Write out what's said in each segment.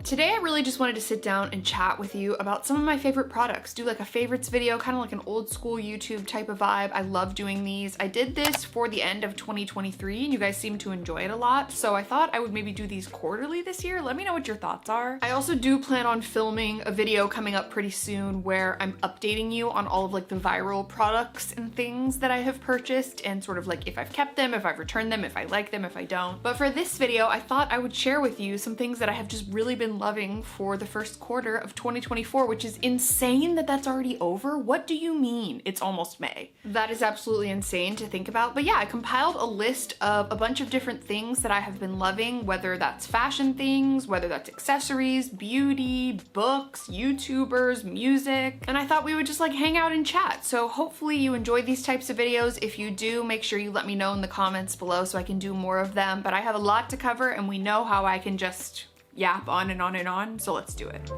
Today I really just wanted to sit down and chat with you about some of my favorite products, do like a favorites video, kind of like an old school YouTube type of vibe. I love doing these. I did this for the end of 2023 and you guys seem to enjoy it a lot, so I thought I would maybe do these quarterly this year. Let me know what your thoughts are. I also do plan on filming a video coming up pretty soon where I'm updating you on all of like the viral products and things that I have purchased and sort of like if I've kept them, if I've returned them, if I like them, if I don't. But for this video, I thought I would share with you some things that I have just really been loving for the first quarter of 2024, which is insane that that's already over. What do you mean it's almost May? That is absolutely insane to think about. But yeah, I compiled a list of a bunch of different things that I have been loving, whether that's fashion things, whether that's accessories, beauty, books, YouTubers, music, and I thought we would just like hang out and chat. So hopefully you enjoy these types of videos. If you do, make sure you let me know in the comments below so I can do more of them. But I have a lot to cover and we know how I can just yap on and on and on, so let's do it.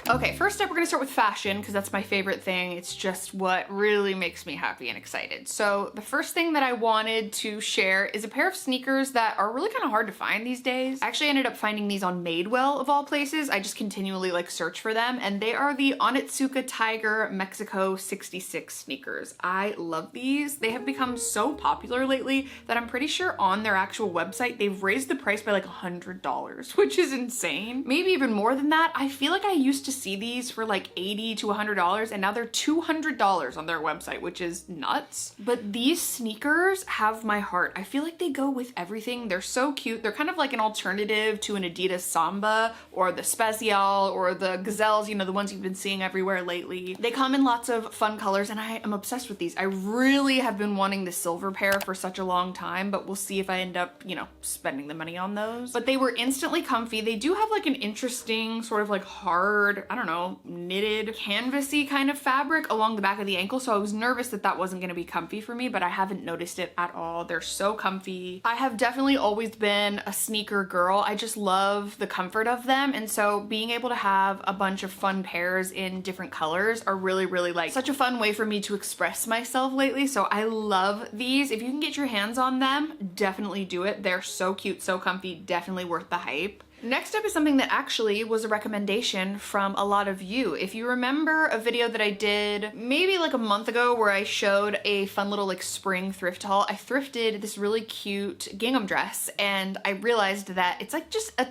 Okay, first up, we're gonna start with fashion because that's my favorite thing. It's just what really makes me happy and excited. So the first thing that I wanted to share is a pair of sneakers that are really kind of hard to find these days. I actually ended up finding these on Madewell of all places. I just continually like search for them, and they are the Onitsuka Tiger Mexico 66 sneakers. I love these. They have become so popular lately that I'm pretty sure on their actual website they've raised the price by like $100, which is insane. Maybe even more than that. I feel like I used to see these for like $80 to $100 and now they're $200 on their website, which is nuts. But these sneakers have my heart. I feel like they go with everything. They're so cute. They're kind of like an alternative to an Adidas Samba or the Spezial or the Gazelles, you know, the ones you've been seeing everywhere lately. They come in lots of fun colors and I am obsessed with these. I really have been wanting the silver pair for such a long time, but we'll see if I end up, you know, spending the money on those. But they were instantly comfy. They do have like an interesting sort of like hard, I don't know, knitted canvasy kind of fabric along the back of the ankle, so I was nervous that that wasn't going to be comfy for me, but I haven't noticed it at all. They're so comfy. I have definitely always been a sneaker girl. I just love the comfort of them, and so being able to have a bunch of fun pairs in different colors are really like such a fun way for me to express myself lately. So I love these. If you can get your hands on them, definitely do it. They're so cute, so comfy, definitely worth the hype. Next up is something that actually was a recommendation from a lot of you. If you remember a video that I did maybe like a month ago where I showed a fun little like spring thrift haul, I thrifted this really cute gingham dress and I realized that it's like just a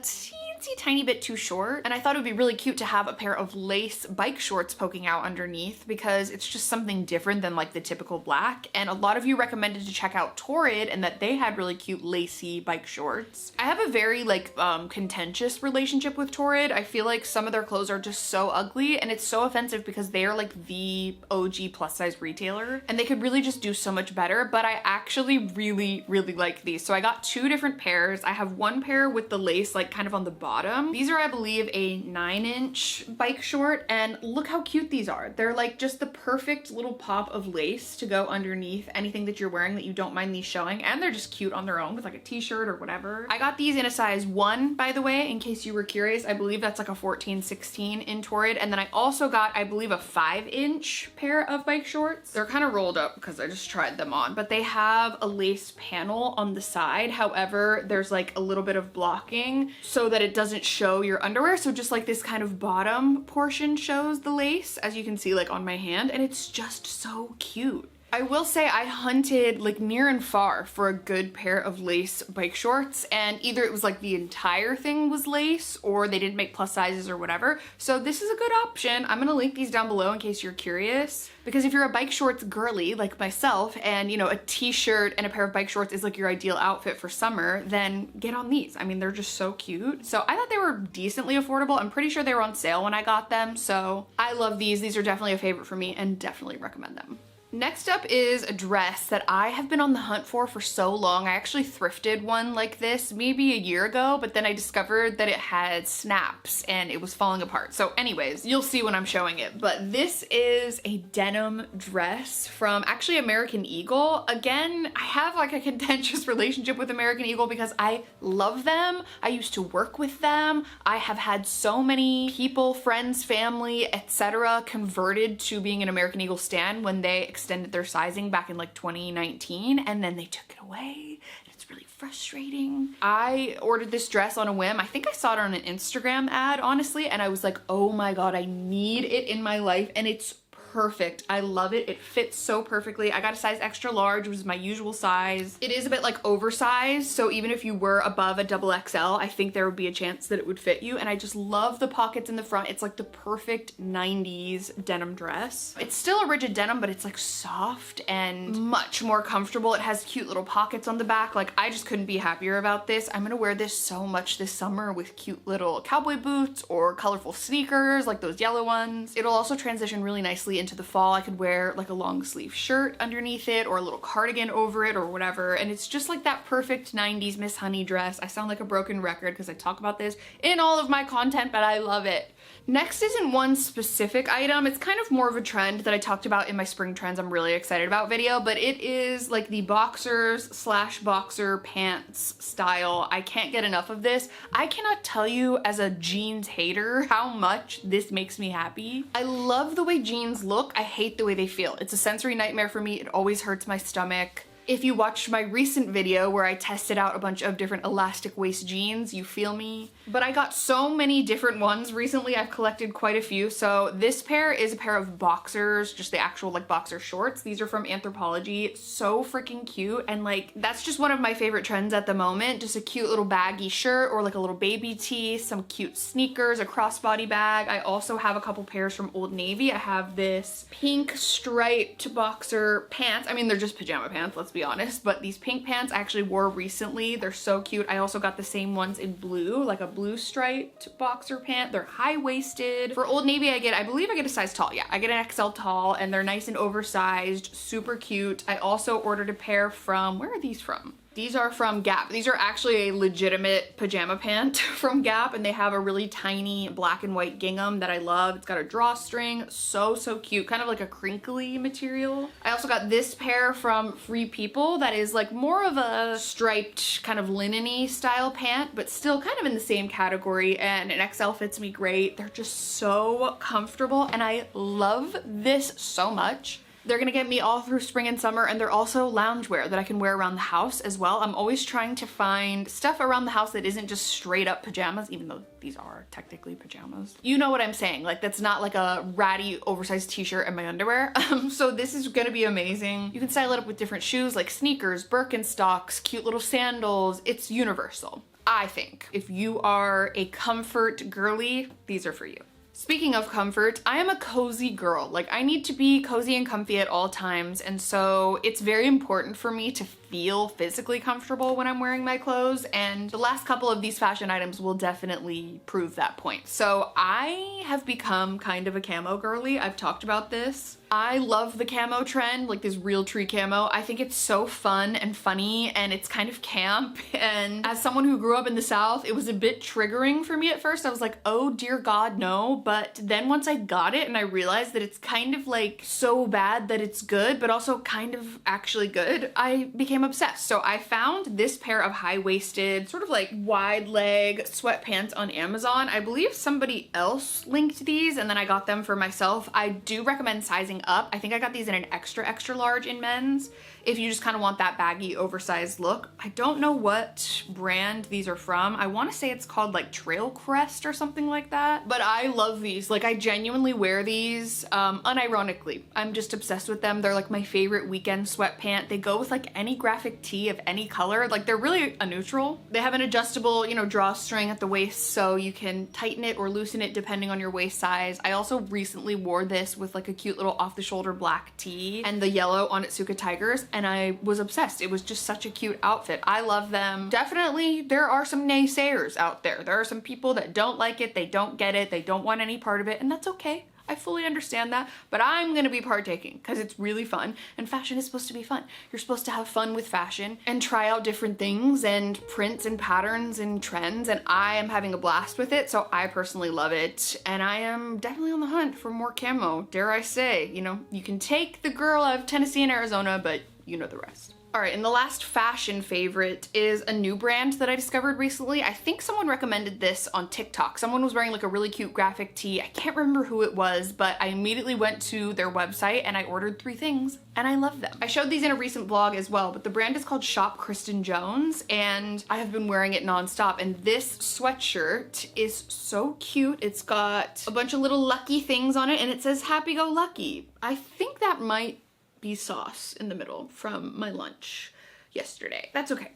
tiny bit too short, and I thought it would be really cute to have a pair of lace bike shorts poking out underneath because it's just something different than like the typical black. And a lot of you recommended to check out Torrid and that they had really cute lacy bike shorts. I have a very like contentious relationship with Torrid. I feel like some of their clothes are just so ugly and it's so offensive because they are like the OG plus size retailer and they could really just do so much better, but I actually really like these. So I got two different pairs. I have one pair with the lace like kind of on the bottom. These are, I believe, a 9-inch bike short, and look how cute these are. They're like just the perfect little pop of lace to go underneath anything that you're wearing that you don't mind these showing, and they're just cute on their own with like a t-shirt or whatever. I got these in a size 1, by the way, in case you were curious. I believe that's like a 14-16 in Torrid, and then I also got, I believe, a 5-inch pair of bike shorts. They're kind of rolled up because I just tried them on, but they have a lace panel on the side. However, there's like a little bit of blocking so that it doesn't show your underwear, so just like this kind of bottom portion shows the lace, as you can see like on my hand, and it's just so cute. I will say I hunted like near and far for a good pair of lace bike shorts, and either it was like the entire thing was lace or they didn't make plus sizes or whatever. So this is a good option. I'm gonna link these down below in case you're curious, because if you're a bike shorts girly like myself and you know a t-shirt and a pair of bike shorts is like your ideal outfit for summer, then get on these. I mean, they're just so cute. So I thought they were decently affordable. I'm pretty sure they were on sale when I got them, so I love these. These are definitely a favorite for me and definitely recommend them. Next up is a dress that I have been on the hunt for so long. I actually thrifted one like this maybe a year ago, but then I discovered that it had snaps and it was falling apart. So anyways, you'll see when I'm showing it. But this is a denim dress from actually American Eagle. Again, I have like a contentious relationship with American Eagle because I love them. I used to work with them. I have had so many people, friends, family, etc. converted to being an American Eagle stan when they extended their sizing back in like 2019, and then they took it away. It's really frustrating. I ordered this dress on a whim. I think I saw it on an Instagram ad, honestly, and I was like, oh my god, I need it in my life, and it's perfect. I love it. It fits so perfectly. I got a size extra large, which is my usual size. It is a bit like oversized, so even if you were above a double XL, I think there would be a chance that it would fit you, and I just love the pockets in the front. It's like the perfect 90s denim dress. It's still a rigid denim, but it's like soft and much more comfortable. It has cute little pockets on the back. Like, I just couldn't be happier about this. I'm gonna wear this so much this summer with cute little cowboy boots or colorful sneakers like those yellow ones. It'll also transition really nicely into the fall. I could wear like a long sleeve shirt underneath it or a little cardigan over it or whatever, and it's just like that perfect 90s Miss Honey dress. I sound like a broken record because I talk about this in all of my content, but I love it. Next isn't one specific item. It's kind of more of a trend that I talked about in my spring trends I'm really excited about video, but it is like the boxers slash boxer pants style. I can't get enough of this. I cannot tell you as a jeans hater how much this makes me happy. I love the way jeans look. I hate the way they feel. It's a sensory nightmare for me. It always hurts my stomach. If you watched my recent video where I tested out a bunch of different elastic waist jeans, you feel me. But I got so many different ones recently. I've collected quite a few. So this pair is a pair of boxers, just the actual like boxer shorts. These are from Anthropologie. So freaking cute. And like, that's just one of my favorite trends at the moment. Just a cute little baggy shirt or like a little baby tee, some cute sneakers, a crossbody bag. I also have a couple pairs from Old Navy. I have this pink striped boxer pants. I mean, they're just pajama pants, let's be honest, but these pink pants I actually wore recently. They're so cute. I also got the same ones in blue, like a blue striped boxer pant. They're high-waisted. For Old Navy, I believe I get a size tall. Yeah, I get an XL tall, and they're nice and oversized, super cute. I also ordered a pair from, where are these from? These are from Gap. These are actually a legitimate pajama pant from Gap, and they have a really tiny black and white gingham that I love. It's got a drawstring, so cute, kind of like a crinkly material. I also got this pair from Free People that is like more of a striped kind of linen-y style pant, but still kind of in the same category, and an XL fits me great. They're just so comfortable, and I love this so much. They're gonna get me all through spring and summer, and they're also loungewear that I can wear around the house as well. I'm always trying to find stuff around the house that isn't just straight up pajamas, even though these are technically pajamas. You know what I'm saying, like that's not like a ratty oversized t-shirt and my underwear. So this is gonna be amazing. You can style it up with different shoes like sneakers, Birkenstocks, cute little sandals. It's universal, I think. If you are a comfort girly, these are for you. Speaking of comfort, I am a cozy girl. Like, I need to be cozy and comfy at all times, and so it's very important for me to feel physically comfortable when I'm wearing my clothes, and the last couple of these fashion items will definitely prove that point. So I have become kind of a camo girly. I've talked about this. I love the camo trend, like this real tree camo. I think it's so fun and funny, and it's kind of camp, and as someone who grew up in the South, it was a bit triggering for me at first. I was like, oh dear God, no. But then once I got it and I realized that it's kind of like so bad that it's good, but also kind of actually good, I became obsessed. So I found this pair of high-waisted, sort of like wide leg sweatpants on Amazon. I believe somebody else linked these, and then I got them for myself. I do recommend sizing up. I think I got these in an extra large in men's, if you just kind of want that baggy oversized look. I don't know what brand these are from. I want to say it's called like Trail Crest or something like that, but I love these. Like, I genuinely wear these unironically. I'm just obsessed with them. They're like my favorite weekend sweatpant. They go with like any graphic tee of any color. Like, they're really a neutral. They have an adjustable, you know, drawstring at the waist, so you can tighten it or loosen it depending on your waist size. I also recently wore this with like a cute little off-the-shoulder black tee and the yellow Onitsuka Tigers, and I was obsessed. It was just such a cute outfit. I love them. Definitely, there are some naysayers out there. There are some people that don't like it, they don't get it, they don't want any part of it, and that's okay. I fully understand that, but I'm gonna be partaking because it's really fun, and fashion is supposed to be fun. You're supposed to have fun with fashion and try out different things and prints and patterns and trends, and I am having a blast with it, so I personally love it, and I am definitely on the hunt for more camo, dare I say. You know, you can take the girl out of Tennessee and Arizona, but you know the rest. All right, and the last fashion favorite is a new brand that I discovered recently. I think someone recommended this on TikTok. Someone was wearing like a really cute graphic tee. I can't remember who it was, but I immediately went to their website and I ordered 3 things and I love them. I showed these in a recent vlog as well, but the brand is called christenjones and I have been wearing it nonstop. And this sweatshirt is so cute. It's got a bunch of little lucky things on it and it says happy go lucky. I think that might be sauce in the middle from my lunch yesterday. That's okay.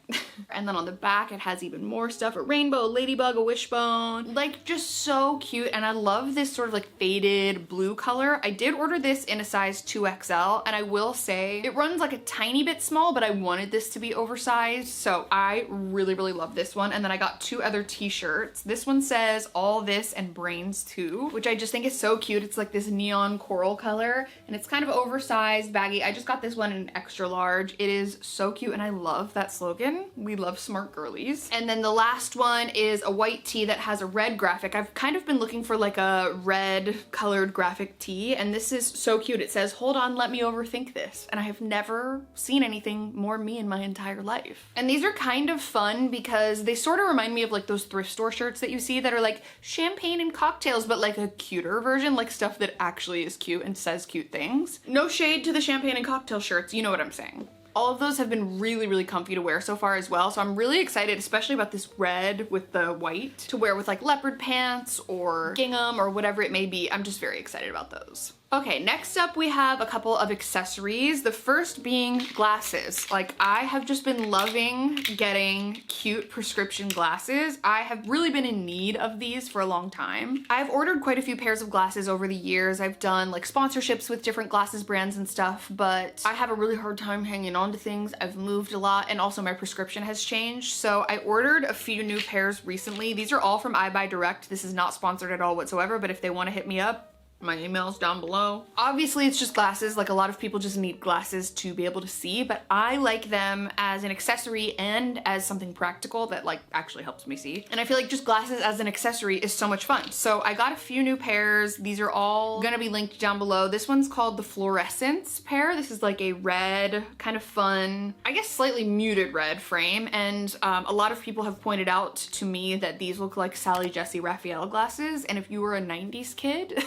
And then on the back it has even more stuff, a rainbow, a ladybug, a wishbone, like just so cute. And I love this sort of like faded blue color. I did order this in a size 2XL and I will say it runs like a tiny bit small, but I wanted this to be oversized, so I really love this one. And then I got 2 other t-shirts. This one says all this and brains too, which I just think is so cute. It's like this neon coral color and it's kind of oversized, baggy. I just got this one in an extra large. It is so cute and I love that slogan. We love smart girlies. And then the last one is a white tee that has a red graphic. I've kind of been looking for like a red colored graphic tee and this is so cute. It says, hold on, let me overthink this. And I have never seen anything more me in my entire life. And these are kind of fun because they sort of remind me of like those thrift store shirts that you see that are like champagne and cocktails, but like a cuter version, like stuff that actually is cute and says cute things. No shade to the champagne and cocktail shirts, you know what I'm saying. All of those have been really comfy to wear so far as well. So I'm really excited, especially about this red with the white, to wear with like leopard pants or gingham or whatever it may be. I'm just very excited about those. Okay, next up we have a couple of accessories. The first being glasses. Like I have just been loving getting cute prescription glasses. I have really been in need of these for a long time. I've ordered quite a few pairs of glasses over the years. I've done like sponsorships with different glasses brands and stuff, but I have a really hard time hanging on to things. I've moved a lot and also my prescription has changed. So I ordered a few new pairs recently. These are all from iBuyDirect. This is not sponsored at all whatsoever, but if they want to hit me up, my email's down below. Obviously it's just glasses, like a lot of people just need glasses to be able to see, but I like them as an accessory and as something practical that like actually helps me see. And I feel like just glasses as an accessory is so much fun. So I got a few new pairs. These are all gonna be linked down below. This one's called the Fluorescence pair. This is like a red, kind of fun, I guess slightly muted red frame. And a lot of people have pointed out to me that these look like Sally Jessy Raphael glasses. And if you were a 90s kid,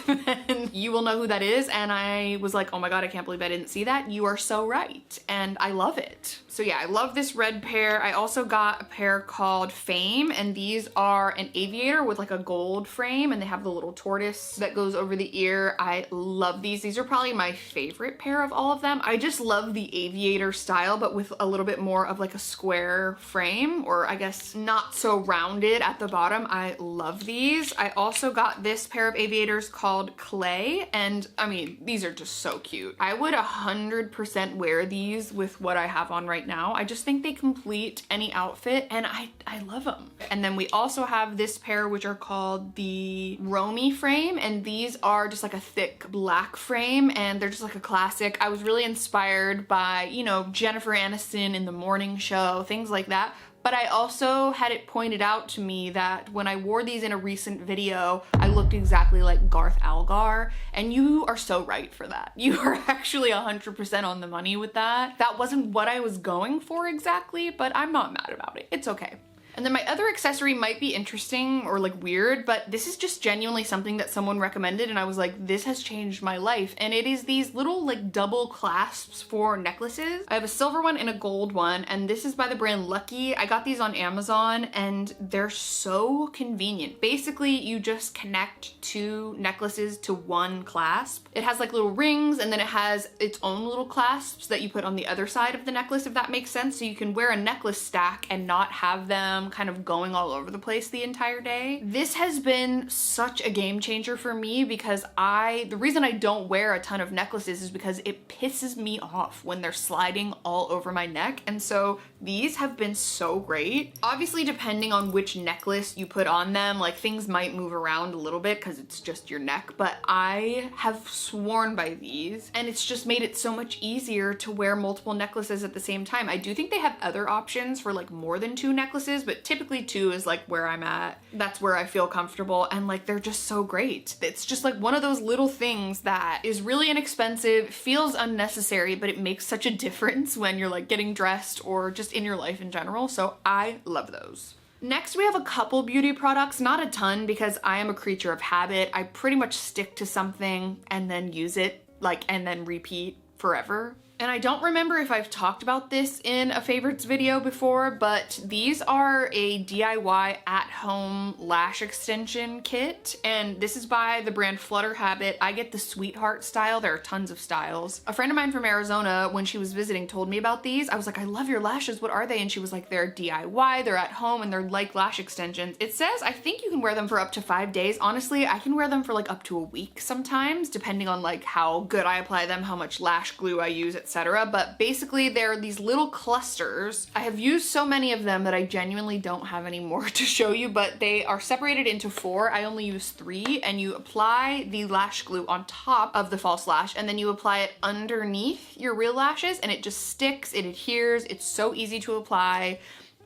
you will know who that is. And I was like, oh my God, I can't believe I didn't see that. You are so right. And I love it. So yeah, I love this red pair. I also got a pair called Fame, and these are an aviator with like a gold frame, and they have the little tortoise that goes over the ear. I love these. These are probably my favorite pair of all of them. I just love the aviator style, but with a little bit more of like a square frame, or I guess not so rounded at the bottom. I love these. I also got this pair of aviators called Clay, and I mean, these are just so cute. I would 100% wear these with what I have on right now. I just think they complete any outfit, and I love them. And then we also have this pair, which are called the Romy frame, and these are just like a thick black frame, and they're just like a classic. I was really inspired by, you know, Jennifer Aniston in The Morning Show, things like that. But I also had it pointed out to me that when I wore these in a recent video, I looked exactly like Garth Algar, and you are so right for that. You are actually 100% on the money with that. That wasn't what I was going for exactly, but I'm not mad about it. It's okay. And then my other accessory might be interesting or like weird, but this is just genuinely something that someone recommended and I was like, this has changed my life. And it is these little like double clasps for necklaces. I have a silver one and a gold one, and this is by the brand Lucky. I got these on Amazon and they're so convenient. Basically, you just connect 2 necklaces to one clasp. It has like little rings, and then it has its own little clasps that you put on the other side of the necklace, if that makes sense. So you can wear a necklace stack and not have them kind of going all over the place the entire day. This has been such a game changer for me because the reason I don't wear a ton of necklaces is because it pisses me off when they're sliding all over my neck. And so these have been so great. Obviously, depending on which necklace you put on them, like things might move around a little bit because it's just your neck, but I have sworn by these and it's just made it so much easier to wear multiple necklaces at the same time. I do think they have other options for like more than 2 necklaces, but but typically 2 is like where I'm at. That's where I feel comfortable, and like they're just so great. It's just like one of those little things that is really inexpensive, feels unnecessary, but it makes such a difference when you're like getting dressed or just in your life in general. So I love those. Next, we have a couple beauty products, not a ton because I am a creature of habit. I pretty much stick to something and then use it, like, and then repeat forever. And I don't remember if I've talked about this in a favorites video before, but these are a DIY at-home lash extension kit, and this is by the brand Flutter Habit. I get the Sweetheart style. There are tons of styles. A friend of mine from Arizona, when she was visiting, told me about these. I was like, I love your lashes. What are they? And she was like, they're DIY, they're at home, and they're like lash extensions. It says, I think you can wear them for up to 5 days. Honestly, I can wear them for like up to a week sometimes, depending on like how good I apply them, how much lash glue I use, etc. But basically they're these little clusters. I have used so many of them that I genuinely don't have any more to show you, but they are separated into 4. I only use 3, and you apply the lash glue on top of the false lash, and then you apply it underneath your real lashes, and it just sticks, it adheres, it's so easy to apply.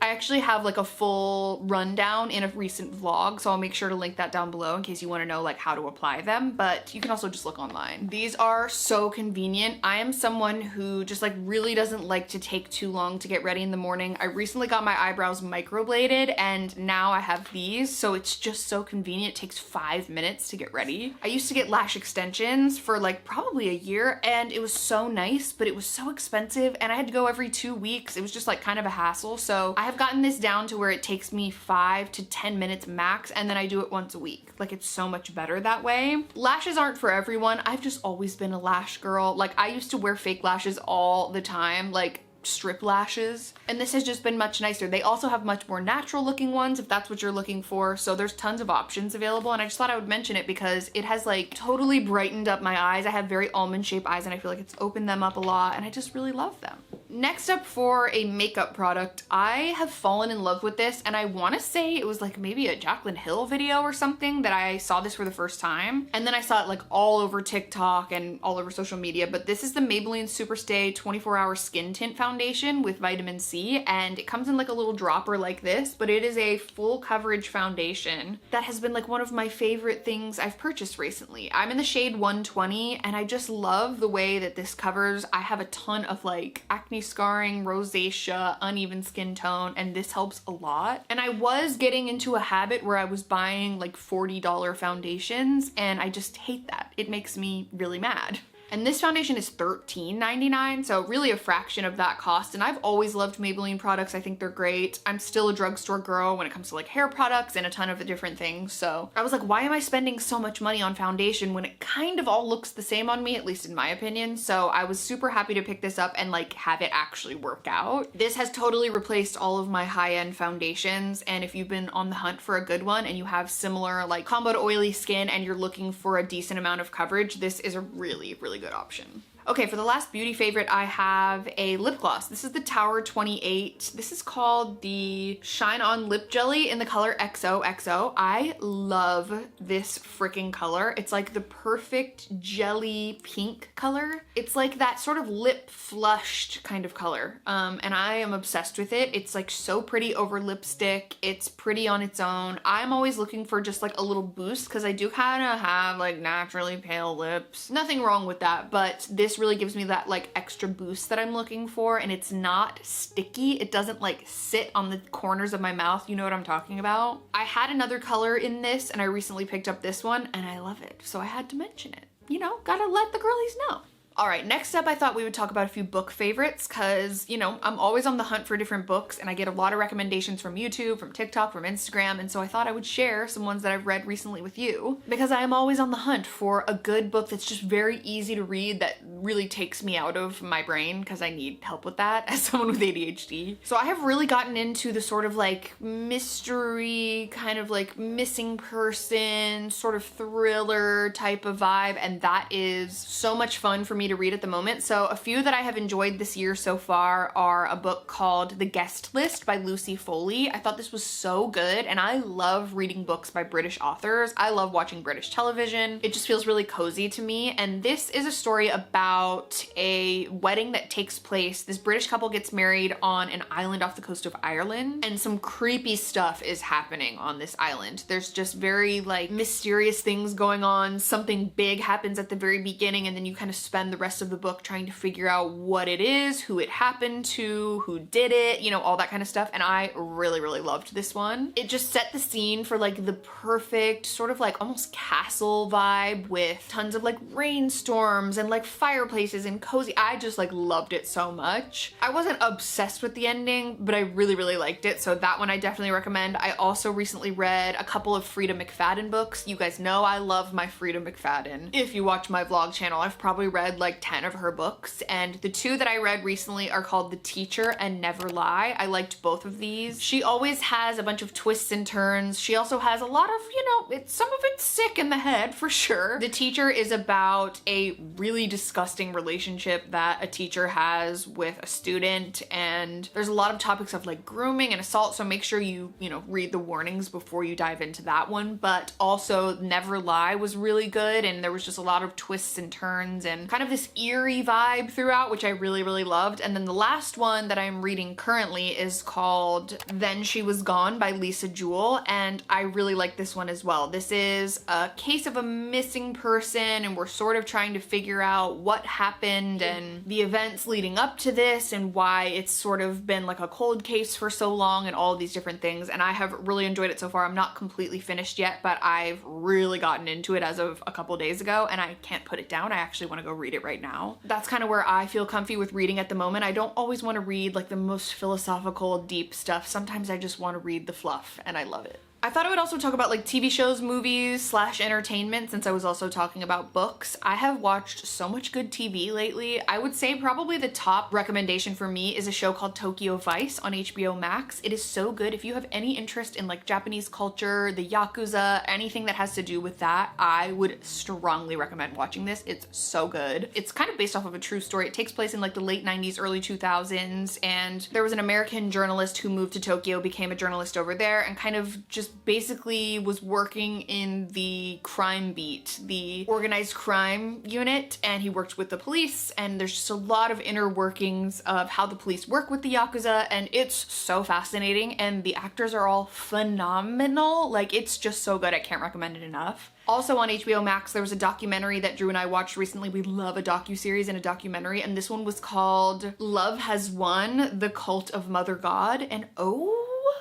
I actually have like a full rundown in a recent vlog, so I'll make sure to link that down below in case you want to know like how to apply them, but you can also just look online. These are so convenient. I am someone who just like really doesn't like to take too long to get ready in the morning. I recently got my eyebrows microbladed, and now I have these, so it's just so convenient. It takes 5 minutes to get ready. I used to get lash extensions for like probably a year, and it was so nice, but it was so expensive, and I had to go every 2 weeks. It was just like kind of a hassle, so I have gotten this down to where it takes me 5 to 10 minutes max, and then I do it once a week. Like, it's so much better that way. Lashes aren't for everyone. I've just always been a lash girl. Like, I used to wear fake lashes all the time, like strip lashes, and this has just been much nicer. They also have much more natural looking ones if that's what you're looking for, so there's tons of options available, and I just thought I would mention it because it has like totally brightened up my eyes. I have very almond shaped eyes, and I feel like it's opened them up a lot, and I just really love them. Next up, for a makeup product, I have fallen in love with this, and I want to say it was like maybe a Jaclyn Hill video or something that I saw this for the first time, and then I saw it like all over TikTok and all over social media, but this is the Maybelline Superstay 24-Hour Skin Tint Foundation with vitamin C, and it comes in like a little dropper like this, but it is a full coverage foundation that has been like one of my favorite things I've purchased recently. I'm in the shade 120, and I just love the way that this covers. I have a ton of like acne scarring, rosacea, uneven skin tone, and this helps a lot. And I was getting into a habit where I was buying like $40 foundations, and I just hate that. It makes me really mad. And this foundation is $13.99, so really a fraction of that cost. And I've always loved Maybelline products. I think they're great. I'm still a drugstore girl when it comes to like hair products and a ton of the different things. So I was like, why am I spending so much money on foundation when it kind of all looks the same on me, at least in my opinion? So I was super happy to pick this up and like have it actually work out. This has totally replaced all of my high-end foundations. And if you've been on the hunt for a good one and you have similar like combo to oily skin and you're looking for a decent amount of coverage, this is a really, really good option. Okay, for the last beauty favorite, I have a lip gloss. This is the Tower 28. This is called the Shine On Lip Jelly in the color XOXO. I love this freaking color. It's like the perfect jelly pink color. It's like that sort of lip flushed kind of color. And I am obsessed with it. It's like so pretty over lipstick. It's pretty on its own. I'm always looking for just like a little boost because I do kind of have like naturally pale lips. Nothing wrong with that, but this really gives me that like extra boost that I'm looking for, and it's not sticky. It doesn't like sit on the corners of my mouth. You know what I'm talking about? I had another color in this and I recently picked up this one and I love it. So I had to mention it. You know, gotta let the girlies know. All right, next up, I thought we would talk about a few book favorites because, you know, I'm always on the hunt for different books and I get a lot of recommendations from YouTube, from TikTok, from Instagram, and so I thought I would share some ones that I've read recently with you because I am always on the hunt for a good book that's just very easy to read that really takes me out of my brain because I need help with that as someone with ADHD. So I have really gotten into the sort of like mystery, kind of like missing person, sort of thriller type of vibe, and that is so much fun for me me to read at the moment. So a few that I have enjoyed this year so far are a book called The Guest List by Lucy Foley. I thought this was so good, and I love reading books by British authors. I love watching British television. It just feels really cozy to me. And this is a story about a wedding that takes place. This British couple gets married on an island off the coast of Ireland, and some creepy stuff is happening on this island. There's just very like mysterious things going on. Something big happens at the very beginning, and then you kind of spend the rest of the book trying to figure out what it is, who it happened to, who did it, you know, all that kind of stuff. And I really, really loved this one. It just set the scene for like the perfect sort of like almost castle vibe with tons of like rainstorms and like fireplaces and cozy. I just like loved it so much. I wasn't obsessed with the ending, but I really, really liked it. So that one I definitely recommend. I also recently read a couple of Frida McFadden books. You guys know I love my Frida McFadden. If you watch my vlog channel, I've probably read like 10 of her books, and the two that I read recently are called The Teacher and Never Lie. I liked both of these. She always has a bunch of twists and turns. She also has a lot of, you know, some of it's sick in the head for sure. The Teacher is about a really disgusting relationship that a teacher has with a student, and there's a lot of topics of like grooming and assault, so make sure you know, read the warnings before you dive into that one. But also Never Lie was really good, and there was just a lot of twists and turns and kind of this eerie vibe throughout, which I really, really loved. And then the last one that I'm reading currently is called Then She Was Gone by Lisa Jewell, and I really like this one as well. This is a case of a missing person, and we're sort of trying to figure out what happened and the events leading up to this and why it's sort of been like a cold case for so long and all of these different things. And I have really enjoyed it so far. I'm not completely finished yet, but I've really gotten into it as of a couple days ago, and I can't put it down. I actually want to go read it right now. That's kind of where I feel comfy with reading at the moment. I don't always want to read like the most philosophical, deep stuff. Sometimes I just want to read the fluff, and I love it. I thought I would also talk about like TV shows, movies, / entertainment, since I was also talking about books. I have watched so much good TV lately. I would say probably the top recommendation for me is a show called Tokyo Vice on HBO Max. It is so good. If you have any interest in like Japanese culture, the Yakuza, anything that has to do with that, I would strongly recommend watching this. It's so good. It's kind of based off of a true story. It takes place in like the late 90s, early 2000s, and there was an American journalist who moved to Tokyo, became a journalist over there, and kind of just basically was working in the crime beat, the organized crime unit, and he worked with the police, and there's just a lot of inner workings of how the police work with the Yakuza, and it's so fascinating, and the actors are all phenomenal. Like, it's just so good. I can't recommend it enough. Also on HBO Max, there was a documentary that Drew and I watched recently. We love a docuseries and a documentary, and this one was called Love Has Won: The Cult of Mother God, and oh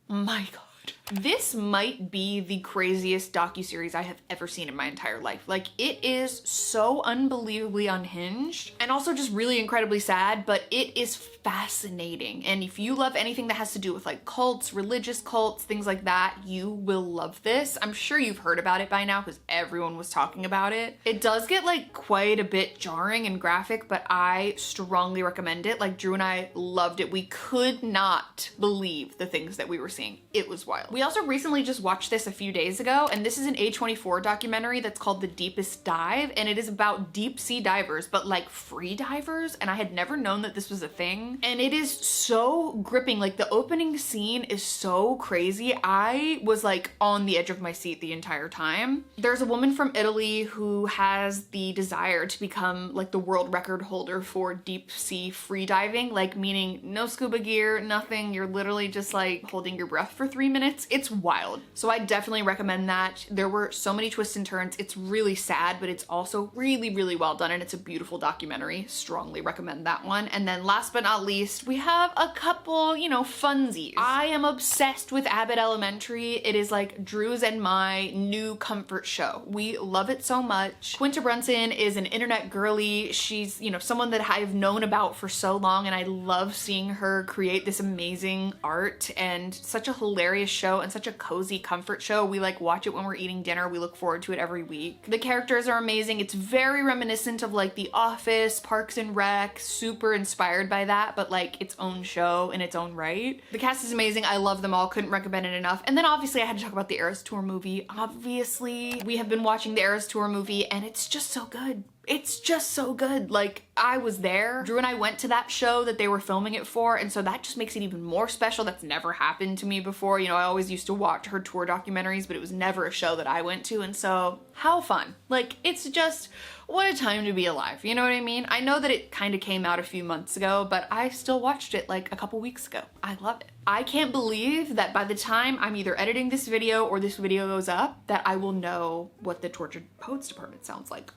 my god. This might be the craziest docuseries I have ever seen in my entire life. Like, it is so unbelievably unhinged and also just really incredibly sad, but it is fascinating. And if you love anything that has to do with like cults, religious cults, things like that, you will love this. I'm sure you've heard about it by now because everyone was talking about it. It does get like quite a bit jarring and graphic, but I strongly recommend it. Like, Drew and I loved it. We could not believe the things that we were seeing. It was wild. We also recently just watched this a few days ago, and this is an A24 documentary that's called The Deepest Dive, and it is about deep sea divers, but like free divers, and I had never known that this was a thing. And it is so gripping. Like, the opening scene is so crazy. I was like on the edge of my seat the entire time. There's a woman from Italy who has the desire to become like the world record holder for deep sea free diving, like meaning no scuba gear, nothing. You're literally just like holding your breath for 3 minutes. It's wild. So I definitely recommend that. There were so many twists and turns. It's really sad, but it's also really, really well done, and it's a beautiful documentary. Strongly recommend that one. And then last but not least, we have a couple, you know, funsies. I am obsessed with Abbott Elementary. It is like Drew's and my new comfort show. We love it so much. Quinta Brunson is an internet girly. She's, you know, someone that I've known about for so long, and I love seeing her create this amazing art, and such a hilarious show and such a cozy comfort show. We like watch it when we're eating dinner. We look forward to it every week. The characters are amazing. It's very reminiscent of like The Office, Parks and Rec, super inspired by that, but like its own show in its own right. The cast is amazing. I love them all. Couldn't recommend it enough. And then obviously I had to talk about the Eras Tour movie. Obviously, we have been watching the Eras Tour movie, and it's just so good. it's just so good. Like, I was there. Drew and I went to that show that they were filming it for, and so that just makes it even more special. That's never happened to me before. You know, I always used to watch her tour documentaries, but it was never a show that I went to, and so how fun. Like, it's just, what a time to be alive, you know what I mean? I know that it kind of came out a few months ago, but I still watched it like a couple weeks ago. I love it. I can't believe that by the time I'm either editing this video or this video goes up, that I will know what the Tortured Poets department sounds like.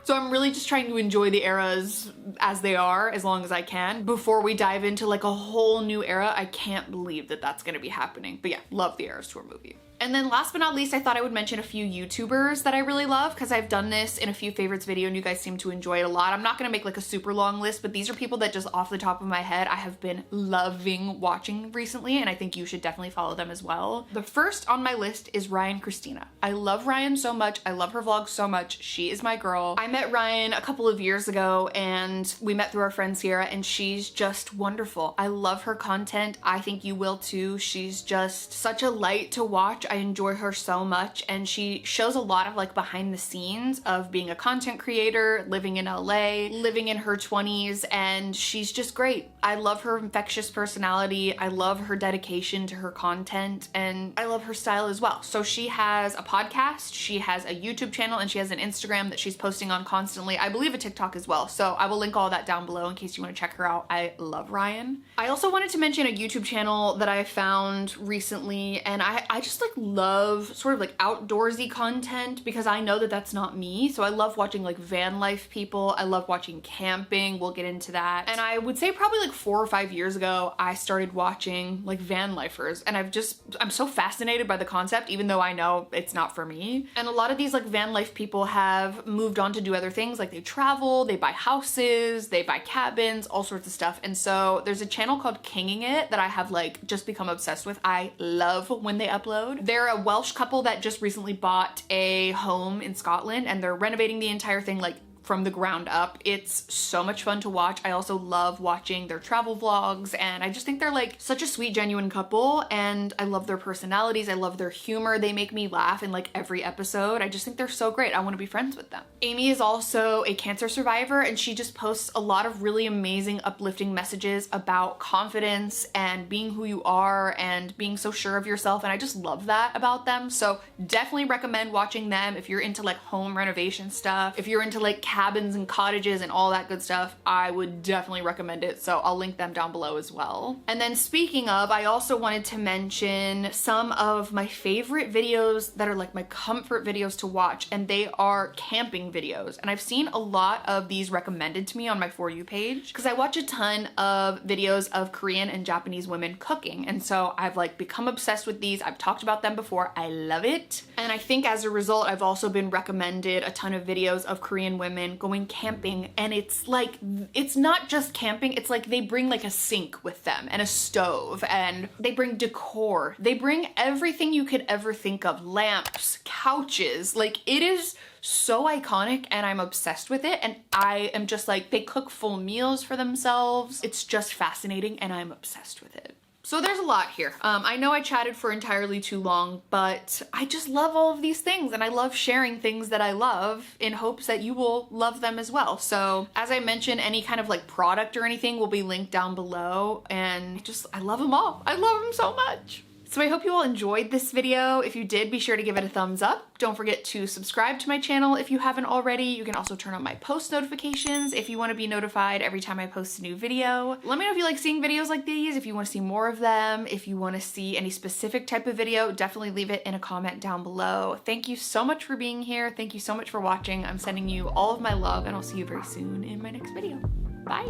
So I'm really just trying to enjoy the eras as they are as long as I can before we dive into like a whole new era. I can't believe that that's gonna be happening. But yeah, love the Eras Tour movie. And then last but not least, I thought I would mention a few YouTubers that I really love because I've done this in a few favorites video and you guys seem to enjoy it a lot. I'm not gonna make like a super long list, but these are people that just off the top of my head I have been loving watching recently, and I think you should definitely follow them as well. The first on my list is Ryan Christina. I love Ryan so much. I love her vlogs so much. She is my girl. I met Ryan a couple of years ago and we met through our friend Sierra, and she's just wonderful. I love her content. I think you will too. She's just such a light to watch. I enjoy her so much, and she shows a lot of like behind the scenes of being a content creator, living in LA, living in her 20s, and she's just great. I love her infectious personality. I love her dedication to her content, and I love her style as well. So she has a podcast, she has a YouTube channel, and she has an Instagram that she's posting on constantly. I believe a TikTok as well. So I will link all that down below in case you want to check her out. I love Ryan. I also wanted to mention a YouTube channel that I found recently, and I just like love sort of like outdoorsy content because I know that that's not me. So I love watching like van life people. I love watching camping. We'll get into that. And I would say probably like 4 or 5 years ago, I started watching like van lifers, and I'm so fascinated by the concept, even though I know it's not for me. And a lot of these like van life people have moved on to do other things. Like they travel, they buy houses, they buy cabins, all sorts of stuff. And so there's a channel called Kinging It that I have like just become obsessed with. I love when they upload. They're a Welsh couple that just recently bought a home in Scotland, and they're renovating the entire thing like from the ground up. It's so much fun to watch. I also love watching their travel vlogs, and I just think they're like such a sweet, genuine couple, and I love their personalities. I love their humor. They make me laugh in like every episode. I just think they're so great. I want to be friends with them. Amy is also a cancer survivor, and she just posts a lot of really amazing, uplifting messages about confidence and being who you are and being so sure of yourself, and I just love that about them. So definitely recommend watching them if you're into like home renovation stuff, if you're into like cabins and cottages and all that good stuff. I would definitely recommend it, so I'll link them down below as well. And then speaking of, I also wanted to mention some of my favorite videos that are like my comfort videos to watch, and they are camping videos. And I've seen a lot of these recommended to me on my For You page because I watch a ton of videos of Korean and Japanese women cooking, and so I've like become obsessed with these. I've talked about them before. I love it. And I think as a result, I've also been recommended a ton of videos of Korean women going camping, and it's like, it's not just camping, it's like they bring like a sink with them and a stove, and they bring decor. They bring everything you could ever think of, lamps, couches. Like, it is so iconic, and I'm obsessed with it, and I am just like, they cook full meals for themselves. It's just fascinating, and I'm obsessed with it. So there's a lot here. I know I chatted for entirely too long, but I just love all of these things, and I love sharing things that I love in hopes that you will love them as well. So as I mentioned, any kind of like product or anything will be linked down below, and I love them all. I love them so much. So I hope you all enjoyed this video. If you did, be sure to give it a thumbs up. Don't forget to subscribe to my channel if you haven't already. You can also turn on my post notifications if you want to be notified every time I post a new video. Let me know if you like seeing videos like these, if you want to see more of them, if you want to see any specific type of video, definitely leave it in a comment down below. Thank you so much for being here. Thank you so much for watching. I'm sending you all of my love, and I'll see you very soon in my next video. Bye.